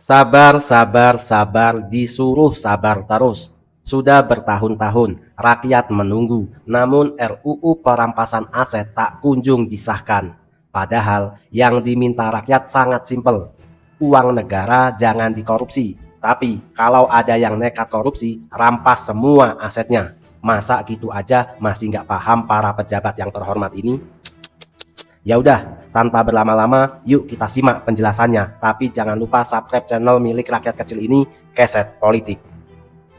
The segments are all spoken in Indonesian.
Sabar, sabar, sabar, disuruh sabar terus. Sudah bertahun-tahun rakyat menunggu, namun RUU perampasan aset tak kunjung disahkan. Padahal yang diminta rakyat sangat simpel. Uang negara jangan dikorupsi. Tapi kalau ada yang nekat korupsi, rampas semua asetnya. Masa gitu aja masih nggak paham para pejabat yang terhormat ini? Ya udah, tanpa berlama-lama, yuk kita simak penjelasannya. Tapi jangan lupa subscribe channel milik rakyat kecil ini, Keset Politik.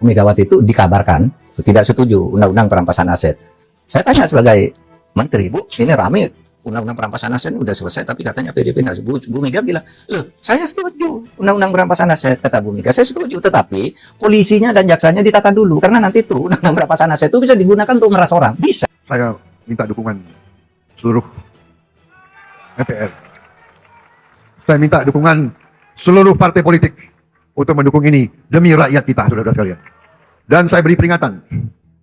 Megawati itu dikabarkan tidak setuju undang-undang perampasan aset. Saya tanya sebagai menteri, Bu, ini rame undang-undang perampasan aset udah selesai, tapi katanya PDIP nggak setuju. Bu Mega bilang, loh, saya setuju undang-undang perampasan aset, kata Bu Mega, saya setuju, tetapi polisinya dan jaksanya ditata dulu, karena nanti tuh undang-undang perampasan aset itu bisa digunakan untuk meras orang, bisa. Saya minta dukungan seluruh DPR. Saya minta dukungan seluruh partai politik untuk mendukung ini demi rakyat kita, saudara sekalian. Dan saya beri peringatan,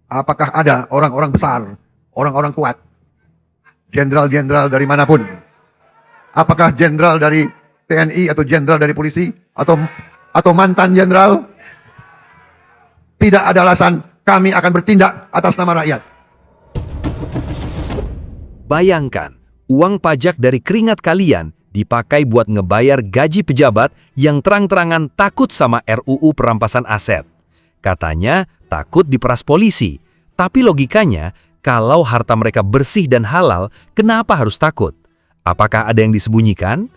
apakah ada orang-orang besar, orang-orang kuat, jenderal-jenderal dari manapun, apakah jenderal dari TNI atau jenderal dari polisi atau mantan jenderal, tidak ada alasan kami akan bertindak atas nama rakyat. Bayangkan, uang pajak dari keringat kalian dipakai buat ngebayar gaji pejabat yang terang-terangan takut sama RUU perampasan aset. Katanya takut diperas polisi, tapi logikanya kalau harta mereka bersih dan halal, kenapa harus takut? Apakah ada yang disembunyikan?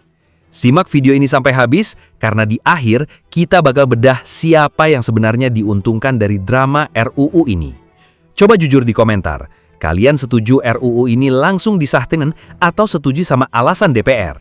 Simak video ini sampai habis, karena di akhir kita bakal bedah siapa yang sebenarnya diuntungkan dari drama RUU ini. Coba jujur di komentar, kalian setuju RUU ini langsung disahkan atau setuju sama alasan DPR?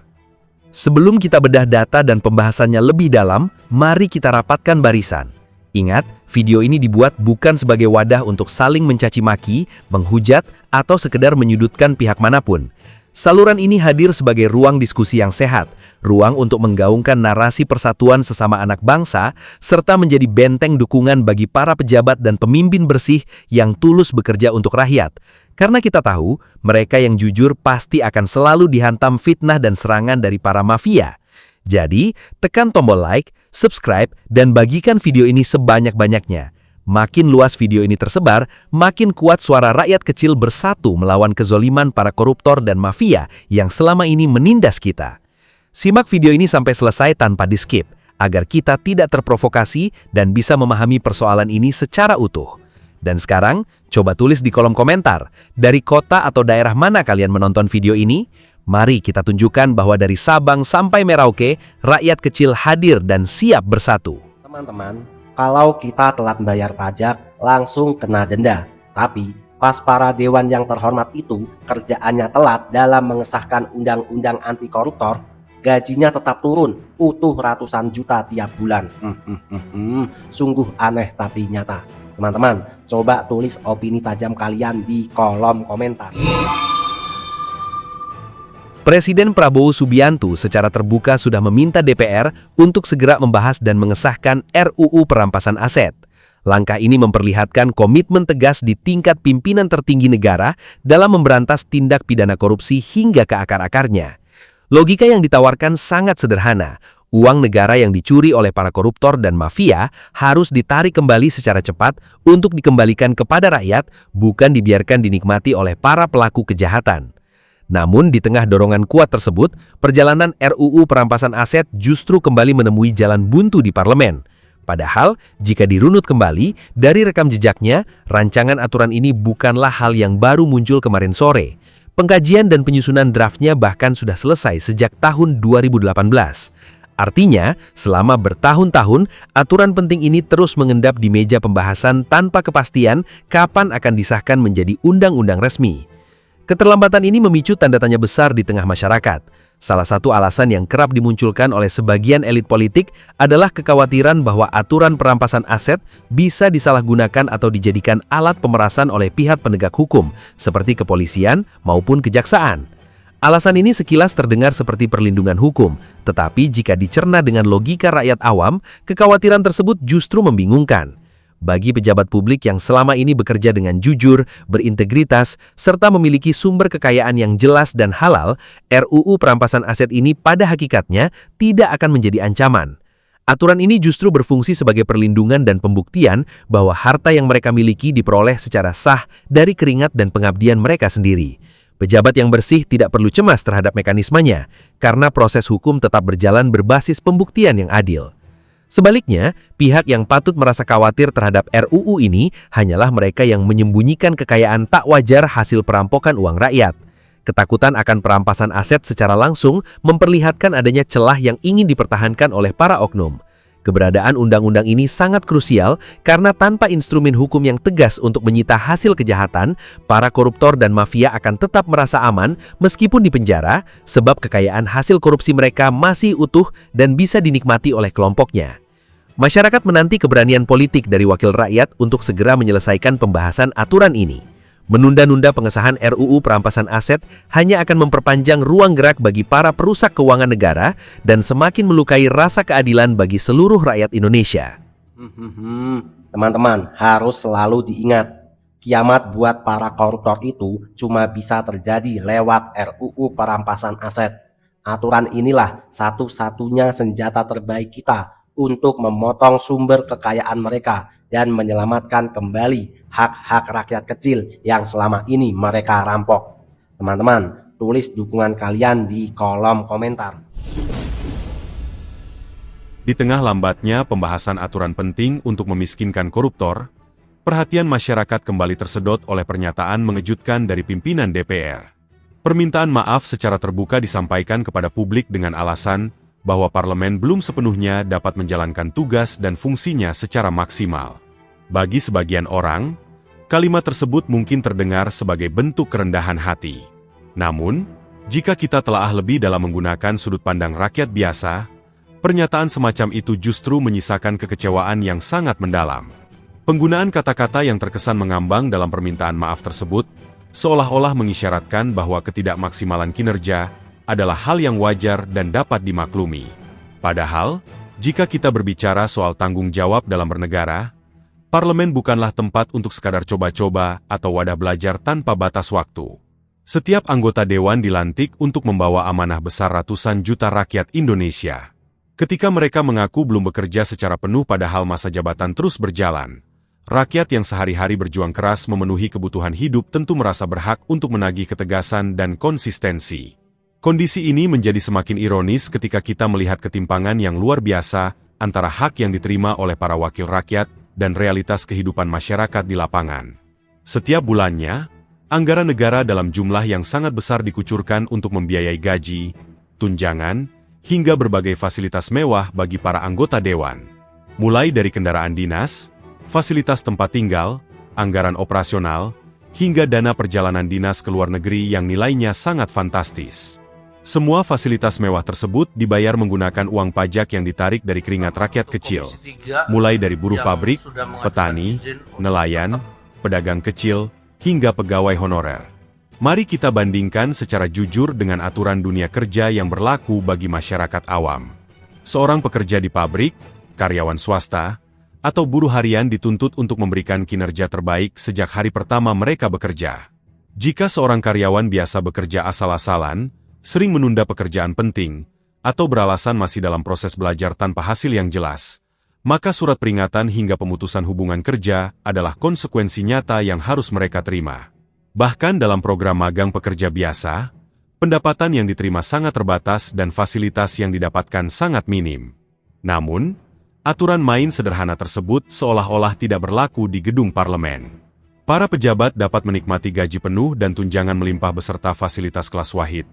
Sebelum kita bedah data dan pembahasannya lebih dalam, mari kita rapatkan barisan. Ingat, video ini dibuat bukan sebagai wadah untuk saling mencaci maki, menghujat, atau sekedar menyudutkan pihak manapun. Saluran ini hadir sebagai ruang diskusi yang sehat, ruang untuk menggaungkan narasi persatuan sesama anak bangsa, serta menjadi benteng dukungan bagi para pejabat dan pemimpin bersih yang tulus bekerja untuk rakyat. Karena kita tahu, mereka yang jujur pasti akan selalu dihantam fitnah dan serangan dari para mafia. Jadi, tekan tombol like, subscribe, dan bagikan video ini sebanyak-banyaknya. Makin luas video ini tersebar, makin kuat suara rakyat kecil bersatu melawan kezoliman para koruptor dan mafia yang selama ini menindas kita. Simak video ini sampai selesai tanpa di-skip, agar kita tidak terprovokasi dan bisa memahami persoalan ini secara utuh. Dan sekarang, coba tulis di kolom komentar, dari kota atau daerah mana kalian menonton video ini? Mari kita tunjukkan bahwa dari Sabang sampai Merauke, rakyat kecil hadir dan siap bersatu. Teman-teman, kalau kita telat bayar pajak, langsung kena denda. Tapi, pas para dewan yang terhormat itu kerjaannya telat dalam mengesahkan undang-undang anti koruptor, gajinya tetap turun, utuh ratusan juta tiap bulan. Sungguh aneh tapi nyata. Teman-teman, coba tulis opini tajam kalian di kolom komentar. Presiden Prabowo Subianto secara terbuka sudah meminta DPR untuk segera membahas dan mengesahkan RUU perampasan aset. Langkah ini memperlihatkan komitmen tegas di tingkat pimpinan tertinggi negara dalam memberantas tindak pidana korupsi hingga ke akar-akarnya. Logika yang ditawarkan sangat sederhana. Uang negara yang dicuri oleh para koruptor dan mafia harus ditarik kembali secara cepat untuk dikembalikan kepada rakyat, bukan dibiarkan dinikmati oleh para pelaku kejahatan. Namun di tengah dorongan kuat tersebut, perjalanan RUU perampasan aset justru kembali menemui jalan buntu di parlemen. Padahal, jika dirunut kembali, dari rekam jejaknya, rancangan aturan ini bukanlah hal yang baru muncul kemarin sore. Pengkajian dan penyusunan draftnya bahkan sudah selesai sejak tahun 2018. Artinya, selama bertahun-tahun, aturan penting ini terus mengendap di meja pembahasan tanpa kepastian kapan akan disahkan menjadi undang-undang resmi. Keterlambatan ini memicu tanda tanya besar di tengah masyarakat. Salah satu alasan yang kerap dimunculkan oleh sebagian elit politik adalah kekhawatiran bahwa aturan perampasan aset bisa disalahgunakan atau dijadikan alat pemerasan oleh pihak penegak hukum, seperti kepolisian maupun kejaksaan. Alasan ini sekilas terdengar seperti perlindungan hukum, tetapi jika dicerna dengan logika rakyat awam, kekhawatiran tersebut justru membingungkan. Bagi pejabat publik yang selama ini bekerja dengan jujur, berintegritas, serta memiliki sumber kekayaan yang jelas dan halal, RUU perampasan aset ini pada hakikatnya tidak akan menjadi ancaman. Aturan ini justru berfungsi sebagai perlindungan dan pembuktian bahwa harta yang mereka miliki diperoleh secara sah dari keringat dan pengabdian mereka sendiri. Pejabat yang bersih tidak perlu cemas terhadap mekanismenya, karena proses hukum tetap berjalan berbasis pembuktian yang adil. Sebaliknya, pihak yang patut merasa khawatir terhadap RUU ini hanyalah mereka yang menyembunyikan kekayaan tak wajar hasil perampokan uang rakyat. Ketakutan akan perampasan aset secara langsung memperlihatkan adanya celah yang ingin dipertahankan oleh para oknum. Keberadaan undang-undang ini sangat krusial karena tanpa instrumen hukum yang tegas untuk menyita hasil kejahatan, para koruptor dan mafia akan tetap merasa aman meskipun di penjara, sebab kekayaan hasil korupsi mereka masih utuh dan bisa dinikmati oleh kelompoknya. Masyarakat menanti keberanian politik dari wakil rakyat untuk segera menyelesaikan pembahasan aturan ini. Menunda-nunda pengesahan RUU perampasan aset hanya akan memperpanjang ruang gerak bagi para perusak keuangan negara dan semakin melukai rasa keadilan bagi seluruh rakyat Indonesia. Teman-teman, harus selalu diingat, kiamat buat para koruptor itu cuma bisa terjadi lewat RUU perampasan aset. Aturan inilah satu-satunya senjata terbaik kita untuk memotong sumber kekayaan mereka dan menyelamatkan kembali hak-hak rakyat kecil yang selama ini mereka rampok. Teman-teman, tulis dukungan kalian di kolom komentar. Di tengah lambatnya pembahasan aturan penting untuk memiskinkan koruptor, perhatian masyarakat kembali tersedot oleh pernyataan mengejutkan dari pimpinan DPR. Permintaan maaf secara terbuka disampaikan kepada publik dengan alasan bahwa parlemen belum sepenuhnya dapat menjalankan tugas dan fungsinya secara maksimal. Bagi sebagian orang, kalimat tersebut mungkin terdengar sebagai bentuk kerendahan hati. Namun, jika kita telah lebih dalam menggunakan sudut pandang rakyat biasa, pernyataan semacam itu justru menyisakan kekecewaan yang sangat mendalam. Penggunaan kata-kata yang terkesan mengambang dalam permintaan maaf tersebut, seolah-olah mengisyaratkan bahwa ketidakmaksimalan kinerja adalah hal yang wajar dan dapat dimaklumi. Padahal, jika kita berbicara soal tanggung jawab dalam bernegara, parlemen bukanlah tempat untuk sekadar coba-coba atau wadah belajar tanpa batas waktu. Setiap anggota dewan dilantik untuk membawa amanah besar ratusan juta rakyat Indonesia. Ketika mereka mengaku belum bekerja secara penuh padahal masa jabatan terus berjalan, rakyat yang sehari-hari berjuang keras memenuhi kebutuhan hidup tentu merasa berhak untuk menagih ketegasan dan konsistensi. Kondisi ini menjadi semakin ironis ketika kita melihat ketimpangan yang luar biasa antara hak yang diterima oleh para wakil rakyat dan realitas kehidupan masyarakat di lapangan. Setiap bulannya, anggaran negara dalam jumlah yang sangat besar dikucurkan untuk membiayai gaji, tunjangan, hingga berbagai fasilitas mewah bagi para anggota dewan. Mulai dari kendaraan dinas, fasilitas tempat tinggal, anggaran operasional, hingga dana perjalanan dinas ke luar negeri yang nilainya sangat fantastis. Semua fasilitas mewah tersebut dibayar menggunakan uang pajak yang ditarik dari keringat rakyat kecil, mulai dari buruh pabrik, petani, nelayan, pedagang kecil, hingga pegawai honorer. Mari kita bandingkan secara jujur dengan aturan dunia kerja yang berlaku bagi masyarakat awam. Seorang pekerja di pabrik, karyawan swasta, atau buruh harian dituntut untuk memberikan kinerja terbaik sejak hari pertama mereka bekerja. Jika seorang karyawan biasa bekerja asal-asalan, sering menunda pekerjaan penting, atau beralasan masih dalam proses belajar tanpa hasil yang jelas, maka surat peringatan hingga pemutusan hubungan kerja adalah konsekuensi nyata yang harus mereka terima. Bahkan dalam program magang pekerja biasa, pendapatan yang diterima sangat terbatas dan fasilitas yang didapatkan sangat minim. Namun, aturan main sederhana tersebut seolah-olah tidak berlaku di gedung parlemen. Para pejabat dapat menikmati gaji penuh dan tunjangan melimpah beserta fasilitas kelas wahid,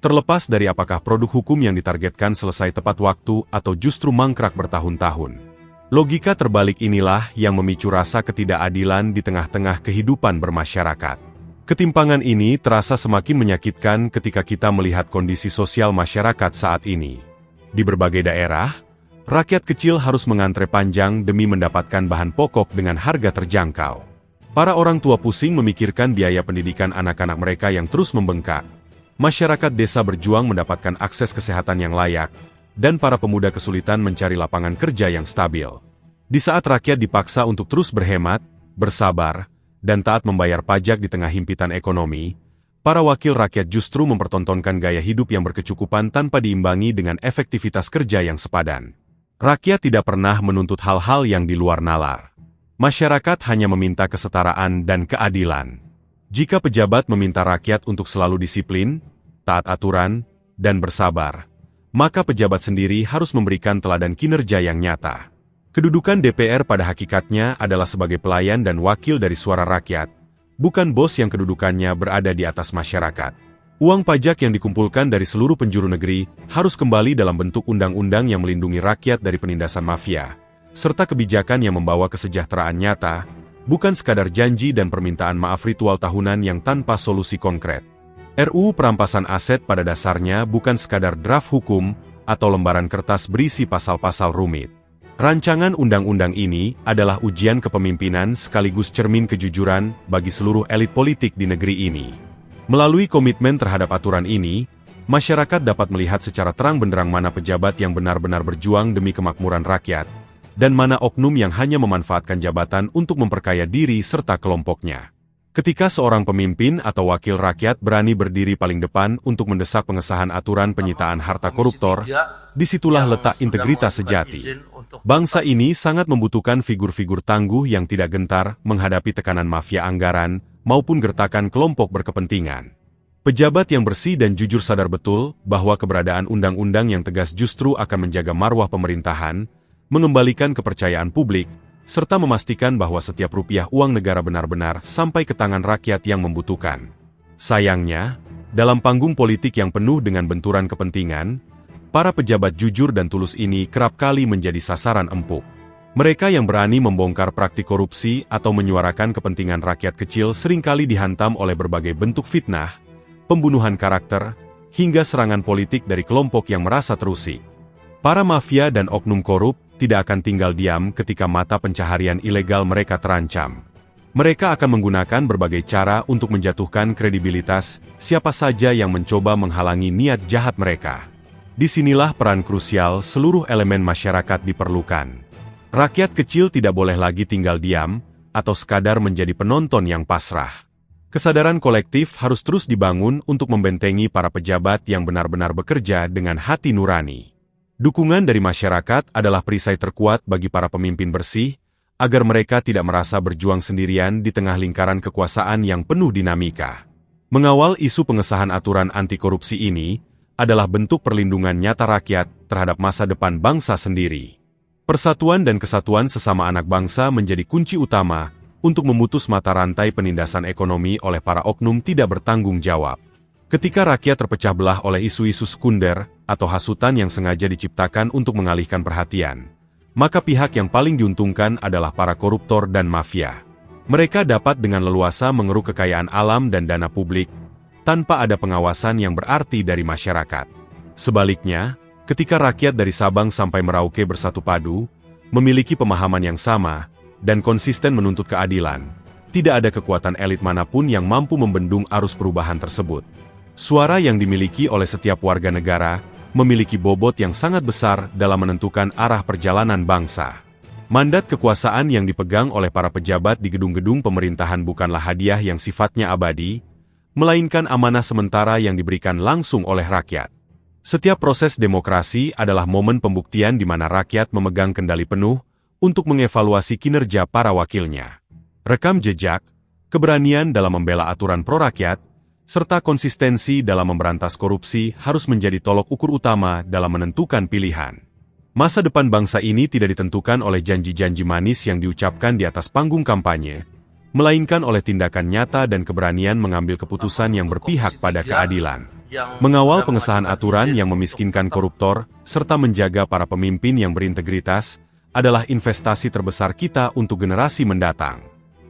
terlepas dari apakah produk hukum yang ditargetkan selesai tepat waktu atau justru mangkrak bertahun-tahun. Logika terbalik inilah yang memicu rasa ketidakadilan di tengah-tengah kehidupan bermasyarakat. Ketimpangan ini terasa semakin menyakitkan ketika kita melihat kondisi sosial masyarakat saat ini. Di berbagai daerah, rakyat kecil harus mengantre panjang demi mendapatkan bahan pokok dengan harga terjangkau. Para orang tua pusing memikirkan biaya pendidikan anak-anak mereka yang terus membengkak. Masyarakat desa berjuang mendapatkan akses kesehatan yang layak, dan para pemuda kesulitan mencari lapangan kerja yang stabil. Di saat rakyat dipaksa untuk terus berhemat, bersabar, dan taat membayar pajak di tengah himpitan ekonomi, para wakil rakyat justru mempertontonkan gaya hidup yang berkecukupan tanpa diimbangi dengan efektivitas kerja yang sepadan. Rakyat tidak pernah menuntut hal-hal yang di luar nalar. Masyarakat hanya meminta kesetaraan dan keadilan. Jika pejabat meminta rakyat untuk selalu disiplin, taat aturan, dan bersabar, maka pejabat sendiri harus memberikan teladan kinerja yang nyata. Kedudukan DPR pada hakikatnya adalah sebagai pelayan dan wakil dari suara rakyat, bukan bos yang kedudukannya berada di atas masyarakat. Uang pajak yang dikumpulkan dari seluruh penjuru negeri harus kembali dalam bentuk undang-undang yang melindungi rakyat dari penindasan mafia, serta kebijakan yang membawa kesejahteraan nyata, bukan sekadar janji dan permintaan maaf ritual tahunan yang tanpa solusi konkret. RUU Perampasan Aset pada dasarnya bukan sekadar draft hukum atau lembaran kertas berisi pasal-pasal rumit. Rancangan undang-undang ini adalah ujian kepemimpinan sekaligus cermin kejujuran bagi seluruh elit politik di negeri ini. Melalui komitmen terhadap aturan ini, masyarakat dapat melihat secara terang benderang mana pejabat yang benar-benar berjuang demi kemakmuran rakyat, dan mana oknum yang hanya memanfaatkan jabatan untuk memperkaya diri serta kelompoknya. Ketika seorang pemimpin atau wakil rakyat berani berdiri paling depan untuk mendesak pengesahan aturan penyitaan harta koruptor, disitulah letak integritas sejati. Bangsa ini sangat membutuhkan figur-figur tangguh yang tidak gentar menghadapi tekanan mafia anggaran maupun gertakan kelompok berkepentingan. Pejabat yang bersih dan jujur sadar betul bahwa keberadaan undang-undang yang tegas justru akan menjaga marwah pemerintahan, mengembalikan kepercayaan publik, serta memastikan bahwa setiap rupiah uang negara benar-benar sampai ke tangan rakyat yang membutuhkan. Sayangnya, dalam panggung politik yang penuh dengan benturan kepentingan, para pejabat jujur dan tulus ini kerap kali menjadi sasaran empuk. Mereka yang berani membongkar praktik korupsi atau menyuarakan kepentingan rakyat kecil seringkali dihantam oleh berbagai bentuk fitnah, pembunuhan karakter, hingga serangan politik dari kelompok yang merasa terusik. Para mafia dan oknum korup tidak akan tinggal diam ketika mata pencaharian ilegal mereka terancam. Mereka akan menggunakan berbagai cara untuk menjatuhkan kredibilitas siapa saja yang mencoba menghalangi niat jahat mereka. Disinilah peran krusial seluruh elemen masyarakat diperlukan. Rakyat kecil tidak boleh lagi tinggal diam, atau sekadar menjadi penonton yang pasrah. Kesadaran kolektif harus terus dibangun untuk membentengi para pejabat yang benar-benar bekerja dengan hati nurani. Dukungan dari masyarakat adalah perisai terkuat bagi para pemimpin bersih, agar mereka tidak merasa berjuang sendirian di tengah lingkaran kekuasaan yang penuh dinamika. Mengawal isu pengesahan aturan anti korupsi ini adalah bentuk perlindungan nyata rakyat terhadap masa depan bangsa sendiri. Persatuan dan kesatuan sesama anak bangsa menjadi kunci utama untuk memutus mata rantai penindasan ekonomi oleh para oknum tidak bertanggung jawab. Ketika rakyat terpecah belah oleh isu-isu sekunder atau hasutan yang sengaja diciptakan untuk mengalihkan perhatian, maka pihak yang paling diuntungkan adalah para koruptor dan mafia. Mereka dapat dengan leluasa mengeruk kekayaan alam dan dana publik, tanpa ada pengawasan yang berarti dari masyarakat. Sebaliknya, ketika rakyat dari Sabang sampai Merauke bersatu padu, memiliki pemahaman yang sama, dan konsisten menuntut keadilan, tidak ada kekuatan elit manapun yang mampu membendung arus perubahan tersebut. Suara yang dimiliki oleh setiap warga negara memiliki bobot yang sangat besar dalam menentukan arah perjalanan bangsa. Mandat kekuasaan yang dipegang oleh para pejabat di gedung-gedung pemerintahan bukanlah hadiah yang sifatnya abadi, melainkan amanah sementara yang diberikan langsung oleh rakyat. Setiap proses demokrasi adalah momen pembuktian di mana rakyat memegang kendali penuh untuk mengevaluasi kinerja para wakilnya. Rekam jejak, keberanian dalam membela aturan pro-rakyat, serta konsistensi dalam memberantas korupsi harus menjadi tolok ukur utama dalam menentukan pilihan. Masa depan bangsa ini tidak ditentukan oleh janji-janji manis yang diucapkan di atas panggung kampanye, melainkan oleh tindakan nyata dan keberanian mengambil keputusan yang berpihak pada keadilan. Mengawal pengesahan aturan yang memiskinkan koruptor, serta menjaga para pemimpin yang berintegritas, adalah investasi terbesar kita untuk generasi mendatang.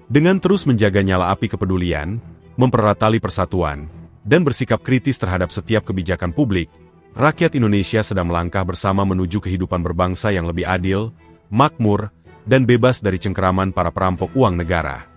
Dengan terus menjaga nyala api kepedulian, mempererat tali persatuan, dan bersikap kritis terhadap setiap kebijakan publik, rakyat Indonesia sedang melangkah bersama menuju kehidupan berbangsa yang lebih adil, makmur, dan bebas dari cengkeraman para perampok uang negara.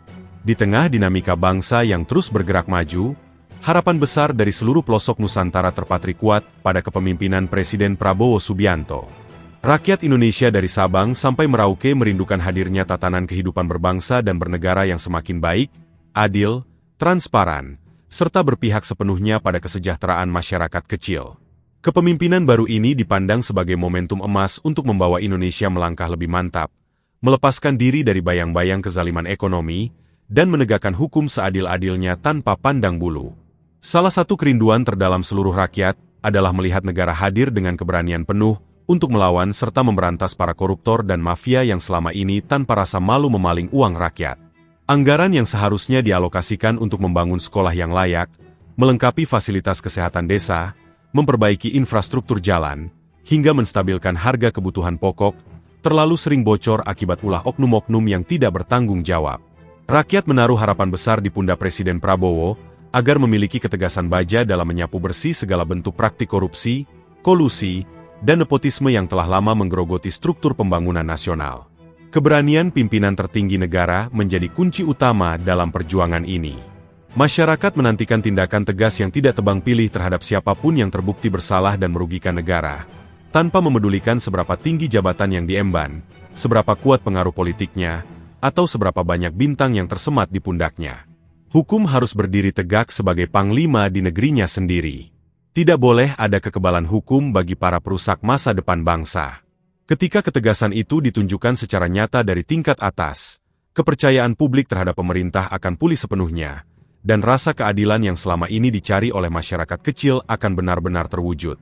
Di tengah dinamika bangsa yang terus bergerak maju, harapan besar dari seluruh pelosok Nusantara terpatri kuat pada kepemimpinan Presiden Prabowo Subianto. Rakyat Indonesia dari Sabang sampai Merauke merindukan hadirnya tatanan kehidupan berbangsa dan bernegara yang semakin baik, adil, transparan, serta berpihak sepenuhnya pada kesejahteraan masyarakat kecil. Kepemimpinan baru ini dipandang sebagai momentum emas untuk membawa Indonesia melangkah lebih mantap, melepaskan diri dari bayang-bayang kezaliman ekonomi, dan menegakkan hukum seadil-adilnya tanpa pandang bulu. Salah satu kerinduan terdalam seluruh rakyat adalah melihat negara hadir dengan keberanian penuh untuk melawan serta memberantas para koruptor dan mafia yang selama ini tanpa rasa malu memaling uang rakyat. Anggaran yang seharusnya dialokasikan untuk membangun sekolah yang layak, melengkapi fasilitas kesehatan desa, memperbaiki infrastruktur jalan, hingga menstabilkan harga kebutuhan pokok, terlalu sering bocor akibat ulah oknum-oknum yang tidak bertanggung jawab. Rakyat menaruh harapan besar di pundak Presiden Prabowo agar memiliki ketegasan baja dalam menyapu bersih segala bentuk praktik korupsi, kolusi, dan nepotisme yang telah lama menggerogoti struktur pembangunan nasional. Keberanian pimpinan tertinggi negara menjadi kunci utama dalam perjuangan ini. Masyarakat menantikan tindakan tegas yang tidak tebang pilih terhadap siapapun yang terbukti bersalah dan merugikan negara, tanpa memedulikan seberapa tinggi jabatan yang diemban, seberapa kuat pengaruh politiknya, atau seberapa banyak bintang yang tersemat di pundaknya. Hukum harus berdiri tegak sebagai panglima di negerinya sendiri. Tidak boleh ada kekebalan hukum bagi para perusak masa depan bangsa. Ketika ketegasan itu ditunjukkan secara nyata dari tingkat atas, kepercayaan publik terhadap pemerintah akan pulih sepenuhnya, dan rasa keadilan yang selama ini dicari oleh masyarakat kecil akan benar-benar terwujud.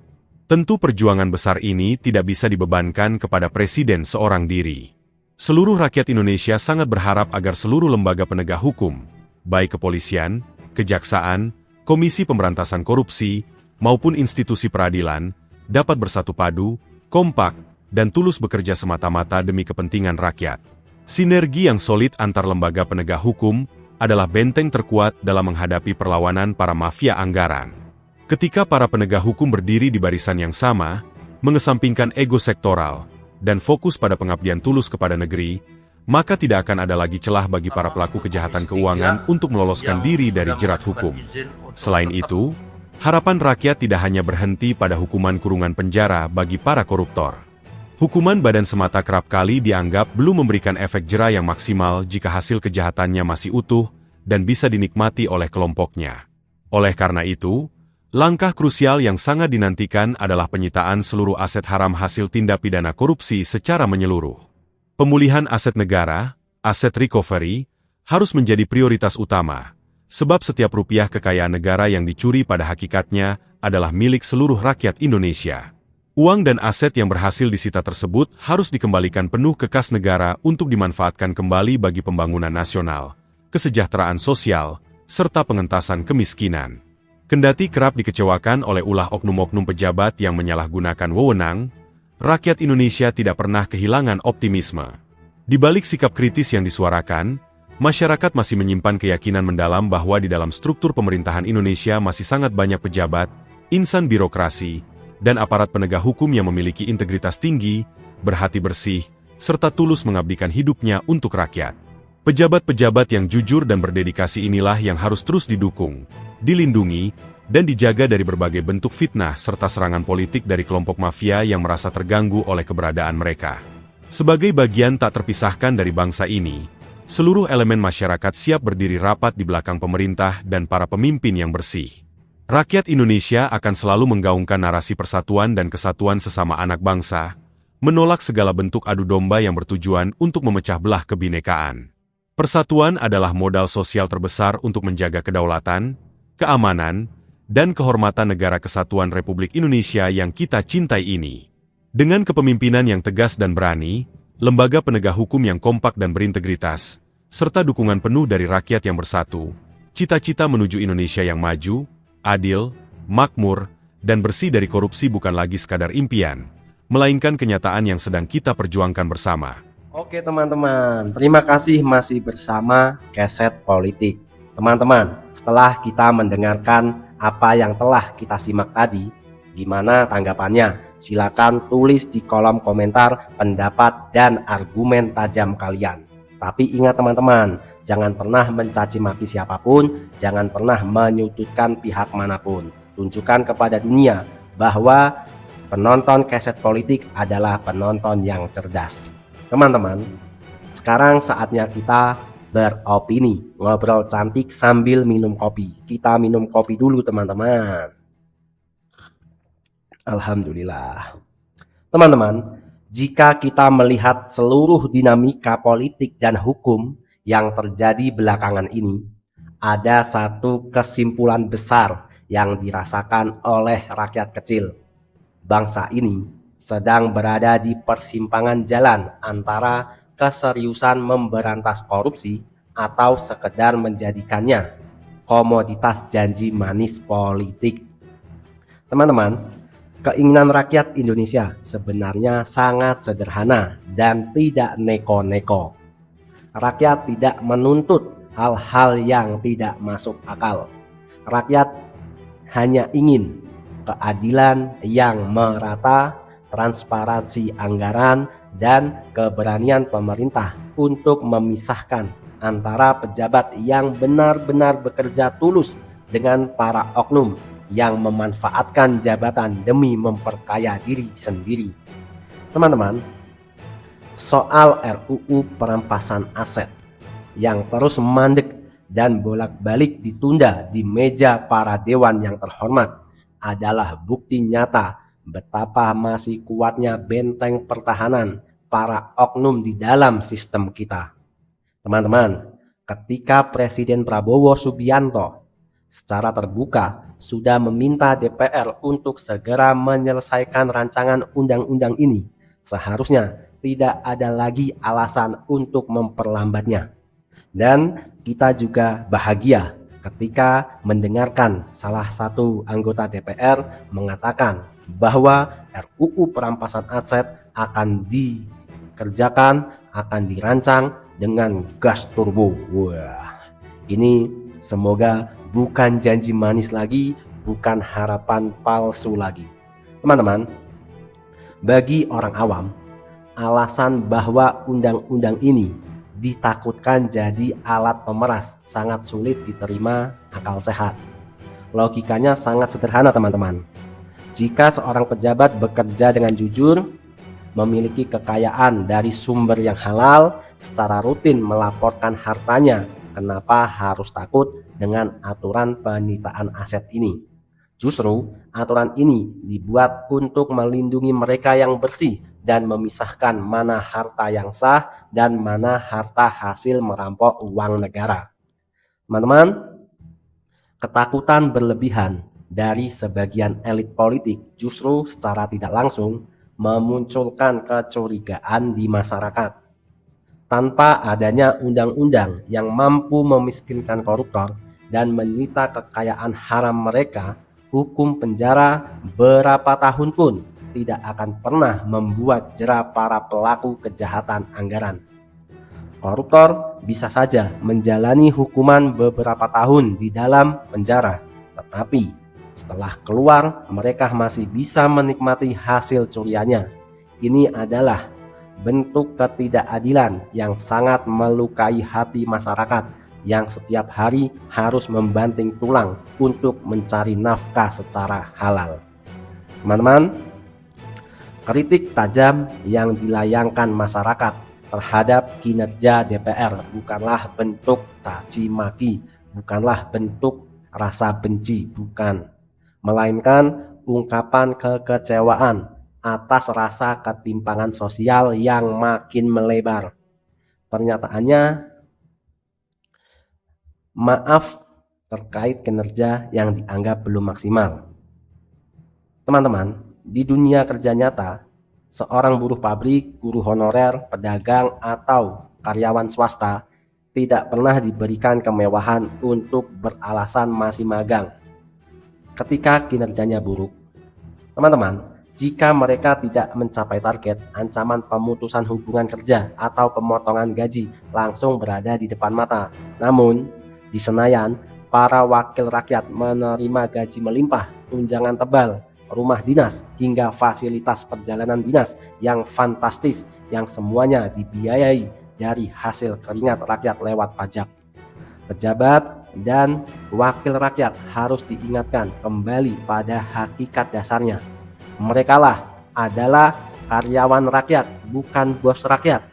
Tentu perjuangan besar ini tidak bisa dibebankan kepada presiden seorang diri. Seluruh rakyat Indonesia sangat berharap agar seluruh lembaga penegak hukum, baik kepolisian, kejaksaan, Komisi Pemberantasan Korupsi, maupun institusi peradilan, dapat bersatu padu, kompak, dan tulus bekerja semata-mata demi kepentingan rakyat. Sinergi yang solid antar lembaga penegak hukum adalah benteng terkuat dalam menghadapi perlawanan para mafia anggaran. Ketika para penegak hukum berdiri di barisan yang sama, mengesampingkan ego sektoral, dan fokus pada pengabdian tulus kepada negeri, maka tidak akan ada lagi celah bagi para pelaku kejahatan keuangan untuk meloloskan diri dari jerat hukum. Selain itu, harapan rakyat tidak hanya berhenti pada hukuman kurungan penjara bagi para koruptor. Hukuman badan semata kerap kali dianggap belum memberikan efek jera yang maksimal jika hasil kejahatannya masih utuh dan bisa dinikmati oleh kelompoknya. Oleh karena itu, langkah krusial yang sangat dinantikan adalah penyitaan seluruh aset haram hasil tindak pidana korupsi secara menyeluruh. Pemulihan aset negara, aset recovery, harus menjadi prioritas utama, sebab setiap rupiah kekayaan negara yang dicuri pada hakikatnya adalah milik seluruh rakyat Indonesia. Uang dan aset yang berhasil disita tersebut harus dikembalikan penuh ke kas negara untuk dimanfaatkan kembali bagi pembangunan nasional, kesejahteraan sosial, serta pengentasan kemiskinan. Kendati kerap dikecewakan oleh ulah oknum-oknum pejabat yang menyalahgunakan wewenang, rakyat Indonesia tidak pernah kehilangan optimisme. Di balik sikap kritis yang disuarakan, masyarakat masih menyimpan keyakinan mendalam bahwa di dalam struktur pemerintahan Indonesia masih sangat banyak pejabat, insan birokrasi, dan aparat penegak hukum yang memiliki integritas tinggi, berhati bersih, serta tulus mengabdikan hidupnya untuk rakyat. Pejabat-pejabat yang jujur dan berdedikasi inilah yang harus terus didukung, dilindungi, dan dijaga dari berbagai bentuk fitnah serta serangan politik dari kelompok mafia yang merasa terganggu oleh keberadaan mereka. Sebagai bagian tak terpisahkan dari bangsa ini, seluruh elemen masyarakat siap berdiri rapat di belakang pemerintah dan para pemimpin yang bersih. Rakyat Indonesia akan selalu menggaungkan narasi persatuan dan kesatuan sesama anak bangsa, menolak segala bentuk adu domba yang bertujuan untuk memecah belah kebinekaan. Persatuan adalah modal sosial terbesar untuk menjaga kedaulatan, keamanan, dan kehormatan negara kesatuan Republik Indonesia yang kita cintai ini. Dengan kepemimpinan yang tegas dan berani, lembaga penegak hukum yang kompak dan berintegritas, serta dukungan penuh dari rakyat yang bersatu, cita-cita menuju Indonesia yang maju, adil, makmur, dan bersih dari korupsi bukan lagi sekadar impian, melainkan kenyataan yang sedang kita perjuangkan bersama. Oke teman-teman, terima kasih masih bersama Keset Politik. Teman-teman, setelah kita mendengarkan apa yang telah kita simak tadi, gimana tanggapannya? Silakan tulis di kolom komentar pendapat dan argumen tajam kalian. Tapi ingat teman-teman, jangan pernah mencaci maki siapapun, jangan pernah menyudutkan pihak manapun. Tunjukkan kepada dunia bahwa penonton Keset Politik adalah penonton yang cerdas. Teman-teman, sekarang saatnya kita beropini, ngobrol cantik sambil minum kopi. Kita minum kopi dulu teman-teman. Alhamdulillah. Teman-teman, jika kita melihat seluruh dinamika politik dan hukum yang terjadi belakangan ini, ada satu kesimpulan besar yang dirasakan oleh rakyat kecil. Bangsa ini sedang berada di persimpangan jalan antara keseriusan memberantas korupsi atau sekedar menjadikannya komoditas janji manis politik. Teman-teman, keinginan rakyat Indonesia sebenarnya sangat sederhana dan tidak neko-neko. Rakyat tidak menuntut hal-hal yang tidak masuk akal. Rakyat hanya ingin keadilan yang merata, transparansi anggaran, dan keberanian pemerintah untuk memisahkan antara pejabat yang benar-benar bekerja tulus dengan para oknum yang memanfaatkan jabatan demi memperkaya diri sendiri. Teman-teman, soal RUU perampasan aset yang terus mandek dan bolak-balik ditunda di meja para dewan yang terhormat adalah bukti nyata betapa masih kuatnya benteng pertahanan para oknum di dalam sistem kita. Teman-teman, ketika Presiden Prabowo Subianto secara terbuka sudah meminta DPR untuk segera menyelesaikan rancangan undang-undang ini, seharusnya tidak ada lagi alasan untuk memperlambatnya. Dan kita juga bahagia ketika mendengarkan salah satu anggota DPR mengatakan bahwa RUU perampasan aset akan dikerjakan, akan dirancang dengan gas turbo. Wah, ini semoga bukan janji manis lagi, bukan harapan palsu lagi. Teman-teman, bagi orang awam, alasan bahwa undang-undang ini ditakutkan jadi alat pemeras sangat sulit diterima akal sehat. Logikanya sangat sederhana, teman-teman. Jika seorang pejabat bekerja dengan jujur, memiliki kekayaan dari sumber yang halal, secara rutin melaporkan hartanya, kenapa harus takut dengan aturan penyitaan aset ini? Justru aturan ini dibuat untuk melindungi mereka yang bersih dan memisahkan mana harta yang sah dan mana harta hasil merampok uang negara. Teman-teman, ketakutan berlebihan dari sebagian elit politik justru secara tidak langsung memunculkan kecurigaan di masyarakat. Tanpa adanya undang-undang yang mampu memiskinkan koruptor dan menyita kekayaan haram mereka, hukum penjara berapa tahun pun tidak akan pernah membuat jera para pelaku kejahatan anggaran. Koruptor bisa saja menjalani hukuman beberapa tahun di dalam penjara, tetapi setelah keluar mereka masih bisa menikmati hasil curiannya. Ini adalah bentuk ketidakadilan yang sangat melukai hati masyarakat yang setiap hari harus membanting tulang untuk mencari nafkah secara halal. Teman-teman, kritik tajam yang dilayangkan masyarakat terhadap kinerja DPR bukanlah bentuk caci maki, bukanlah bentuk rasa benci, bukan, melainkan ungkapan kekecewaan atas rasa ketimpangan sosial yang makin melebar. Pernyataannya, maaf terkait kinerja yang dianggap belum maksimal. Teman-teman, di dunia kerja nyata, seorang buruh pabrik, guru honorer, pedagang, atau karyawan swasta tidak pernah diberikan kemewahan untuk beralasan masih magang ketika kinerjanya buruk. Teman-teman, jika mereka tidak mencapai target, ancaman pemutusan hubungan kerja atau pemotongan gaji langsung berada di depan mata. Namun, di Senayan, para wakil rakyat menerima gaji melimpah, tunjangan tebal, rumah dinas, hingga fasilitas perjalanan dinas yang fantastis yang semuanya dibiayai dari hasil keringat rakyat lewat pajak. Pejabat dan wakil rakyat harus diingatkan kembali pada hakikat dasarnya. Merekalah adalah karyawan rakyat, bukan bos rakyat.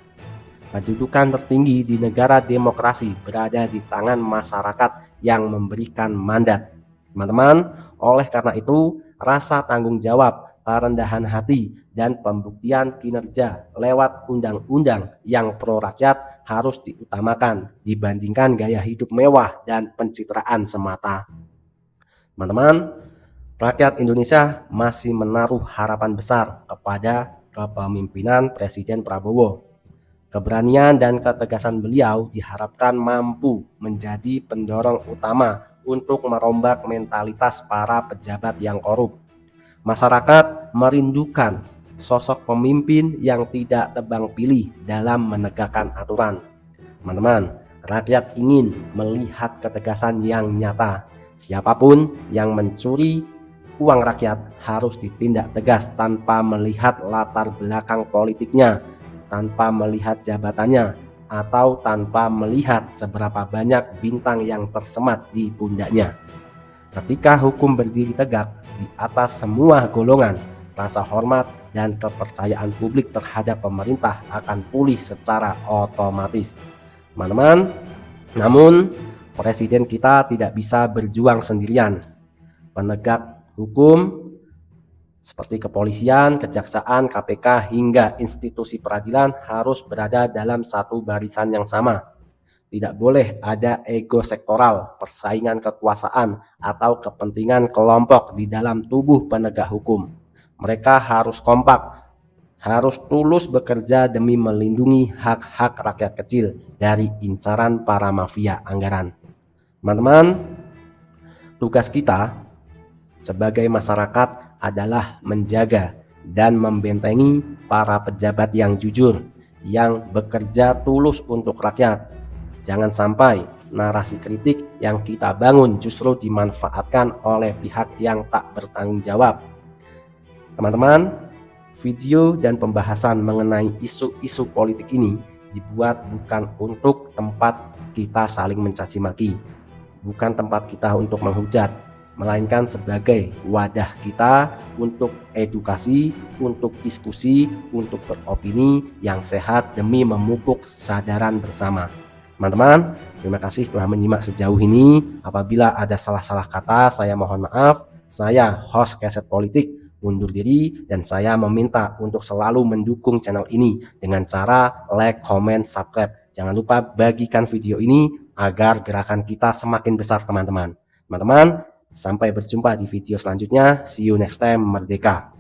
Kedudukan tertinggi di negara demokrasi berada di tangan masyarakat yang memberikan mandat. Teman-teman, oleh karena itu, rasa tanggung jawab kerendahan hati, dan pembuktian kinerja lewat undang-undang yang pro rakyat harus diutamakan dibandingkan gaya hidup mewah dan pencitraan semata. Teman-teman, rakyat Indonesia masih menaruh harapan besar kepada kepemimpinan Presiden Prabowo. Keberanian dan ketegasan beliau diharapkan mampu menjadi pendorong utama untuk merombak mentalitas para pejabat yang korup. Masyarakat merindukan sosok pemimpin yang tidak tebang pilih dalam menegakkan aturan. Teman-teman, rakyat ingin melihat ketegasan yang nyata. Siapapun yang mencuri uang rakyat harus ditindak tegas tanpa melihat latar belakang politiknya, tanpa melihat jabatannya, atau tanpa melihat seberapa banyak bintang yang tersemat di pundaknya. Ketika hukum berdiri tegak di atas semua golongan, rasa hormat dan kepercayaan publik terhadap pemerintah akan pulih secara otomatis. Teman-teman, namun Presiden kita tidak bisa berjuang sendirian. Penegak hukum seperti kepolisian, kejaksaan, KPK, hingga institusi peradilan harus berada dalam satu barisan yang sama. Tidak boleh ada ego sektoral, persaingan kekuasaan, atau kepentingan kelompok di dalam tubuh penegak hukum. Mereka harus kompak, harus tulus bekerja demi melindungi hak-hak rakyat kecil dari incaran para mafia anggaran. Teman-teman, tugas kita sebagai masyarakat adalah menjaga dan membentengi para pejabat yang jujur, yang bekerja tulus untuk rakyat. Jangan sampai narasi kritik yang kita bangun justru dimanfaatkan oleh pihak yang tak bertanggung jawab. Teman-teman, video dan pembahasan mengenai isu-isu politik ini dibuat bukan untuk tempat kita saling mencaci maki, bukan tempat kita untuk menghujat, melainkan sebagai wadah kita untuk edukasi, untuk diskusi, untuk beropini yang sehat demi memupuk kesadaran bersama. Teman-teman, terima kasih telah menyimak sejauh ini. Apabila ada salah-salah kata, saya mohon maaf. Saya host Keset Politik undur diri, dan saya meminta untuk selalu mendukung channel ini dengan cara like, comment, subscribe. Jangan lupa bagikan video ini agar gerakan kita semakin besar, teman-teman. Teman-teman, sampai berjumpa di video selanjutnya. See you next time. Merdeka!